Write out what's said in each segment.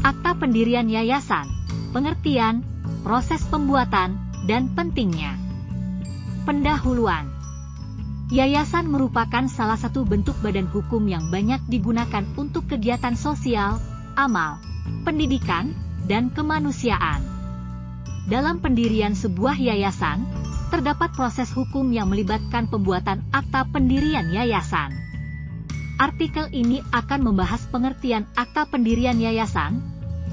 Akta pendirian yayasan, pengertian, proses pembuatan, dan pentingnya. Pendahuluan. Yayasan merupakan salah satu bentuk badan hukum yang banyak digunakan untuk kegiatan sosial, amal, pendidikan, dan kemanusiaan. Dalam pendirian sebuah yayasan, terdapat proses hukum yang melibatkan pembuatan akta pendirian yayasan. Artikel ini akan membahas pengertian akta pendirian yayasan,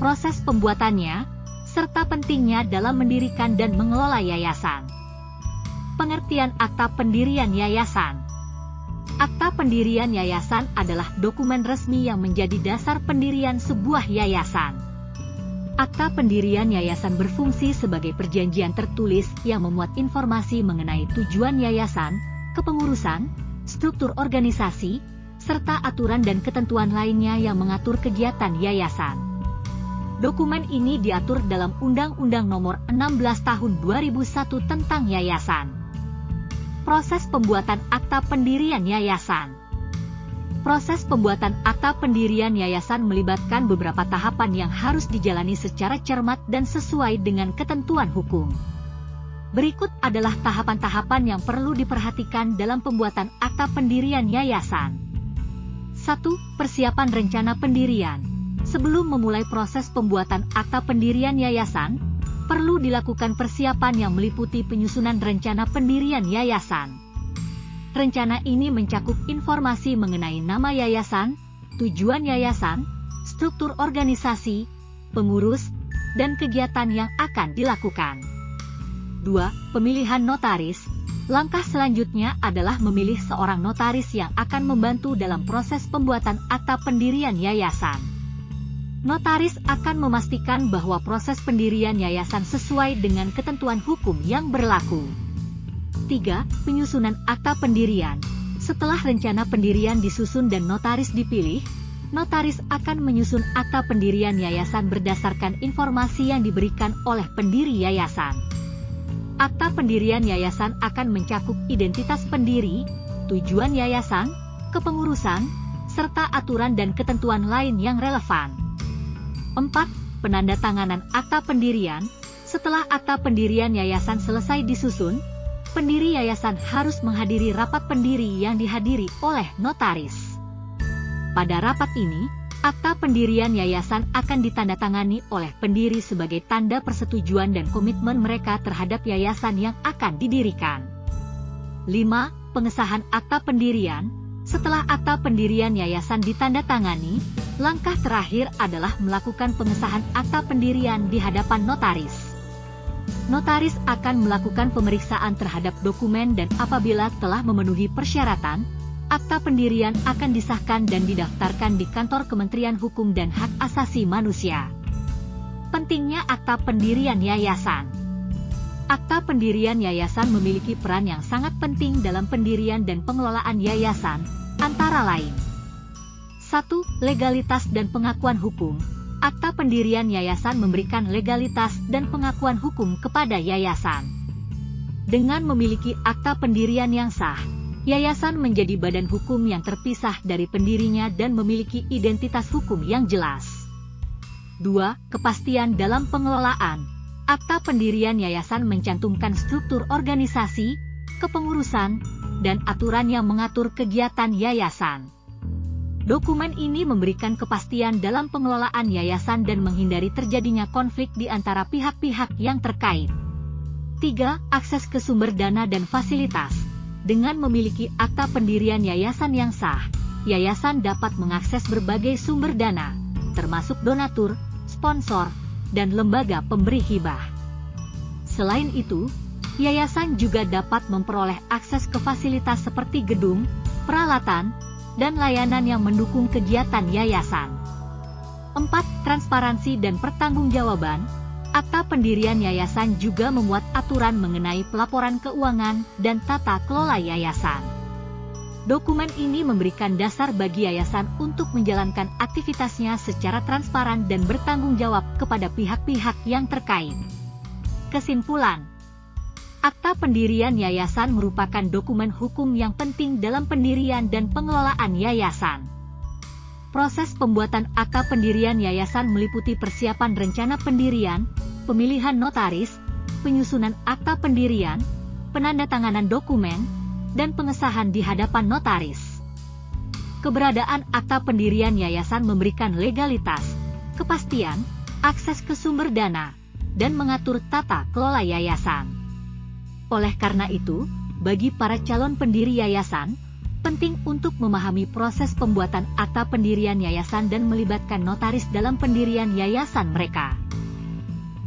proses pembuatannya, serta pentingnya dalam mendirikan dan mengelola yayasan. Pengertian akta pendirian yayasan. Akta pendirian yayasan adalah dokumen resmi yang menjadi dasar pendirian sebuah yayasan. Akta pendirian yayasan berfungsi sebagai perjanjian tertulis yang memuat informasi mengenai tujuan yayasan, kepengurusan, struktur organisasi, serta aturan dan ketentuan lainnya yang mengatur kegiatan yayasan. Dokumen ini diatur dalam Undang-Undang Nomor 16 Tahun 2001 tentang Yayasan. Proses pembuatan akta pendirian yayasan. Proses pembuatan akta pendirian yayasan melibatkan beberapa tahapan yang harus dijalani secara cermat dan sesuai dengan ketentuan hukum. Berikut adalah tahapan-tahapan yang perlu diperhatikan dalam pembuatan akta pendirian yayasan. 1. Persiapan rencana pendirian. Sebelum memulai proses pembuatan akta pendirian yayasan, perlu dilakukan persiapan yang meliputi penyusunan rencana pendirian yayasan. Rencana ini mencakup informasi mengenai nama yayasan, tujuan yayasan, struktur organisasi, pengurus, dan kegiatan yang akan dilakukan. 2. Pemilihan notaris. Langkah selanjutnya adalah memilih seorang notaris yang akan membantu dalam proses pembuatan akta pendirian yayasan. Notaris akan memastikan bahwa proses pendirian yayasan sesuai dengan ketentuan hukum yang berlaku. 3. Penyusunan akta pendirian. Setelah rencana pendirian disusun dan notaris dipilih, notaris akan menyusun akta pendirian yayasan berdasarkan informasi yang diberikan oleh pendiri yayasan. Akta pendirian yayasan akan mencakup identitas pendiri, tujuan yayasan, kepengurusan, serta aturan dan ketentuan lain yang relevan. 4. Penandatanganan akta pendirian. Setelah akta pendirian yayasan selesai disusun, pendiri yayasan harus menghadiri rapat pendiri yang dihadiri oleh notaris. Pada rapat ini, akta pendirian yayasan akan ditandatangani oleh pendiri sebagai tanda persetujuan dan komitmen mereka terhadap yayasan yang akan didirikan. 5. Pengesahan akta pendirian. Setelah akta pendirian yayasan ditandatangani, langkah terakhir adalah melakukan pengesahan akta pendirian di hadapan notaris. Notaris akan melakukan pemeriksaan terhadap dokumen dan apabila telah memenuhi persyaratan, akta pendirian akan disahkan dan didaftarkan di kantor Kementerian Hukum dan Hak Asasi Manusia. Pentingnya akta pendirian yayasan. Akta pendirian yayasan memiliki peran yang sangat penting dalam pendirian dan pengelolaan yayasan, antara lain. 1. Legalitas dan pengakuan hukum. Akta pendirian yayasan memberikan legalitas dan pengakuan hukum kepada yayasan. Dengan memiliki akta pendirian yang sah, yayasan menjadi badan hukum yang terpisah dari pendirinya dan memiliki identitas hukum yang jelas. 2. Kepastian dalam pengelolaan. Akta pendirian yayasan mencantumkan struktur organisasi, kepengurusan, dan aturan yang mengatur kegiatan yayasan. Dokumen ini memberikan kepastian dalam pengelolaan yayasan dan menghindari terjadinya konflik di antara pihak-pihak yang terkait. 3. Akses ke sumber dana dan fasilitas. Dengan memiliki akta pendirian yayasan yang sah, yayasan dapat mengakses berbagai sumber dana, termasuk donatur, sponsor, dan lembaga pemberi hibah. Selain itu, yayasan juga dapat memperoleh akses ke fasilitas seperti gedung, peralatan, dan layanan yang mendukung kegiatan yayasan. 4. Transparansi dan pertanggungjawaban. Akta pendirian yayasan juga memuat aturan mengenai pelaporan keuangan dan tata kelola yayasan. Dokumen ini memberikan dasar bagi yayasan untuk menjalankan aktivitasnya secara transparan dan bertanggung jawab kepada pihak-pihak yang terkait. Kesimpulan, akta pendirian yayasan merupakan dokumen hukum yang penting dalam pendirian dan pengelolaan yayasan. Proses pembuatan akta pendirian yayasan meliputi persiapan rencana pendirian, pemilihan notaris, penyusunan akta pendirian, penandatanganan dokumen, dan pengesahan di hadapan notaris. Keberadaan akta pendirian yayasan memberikan legalitas, kepastian, akses ke sumber dana, dan mengatur tata kelola yayasan. Oleh karena itu, bagi para calon pendiri yayasan, penting untuk memahami proses pembuatan akta pendirian yayasan dan melibatkan notaris dalam pendirian yayasan mereka.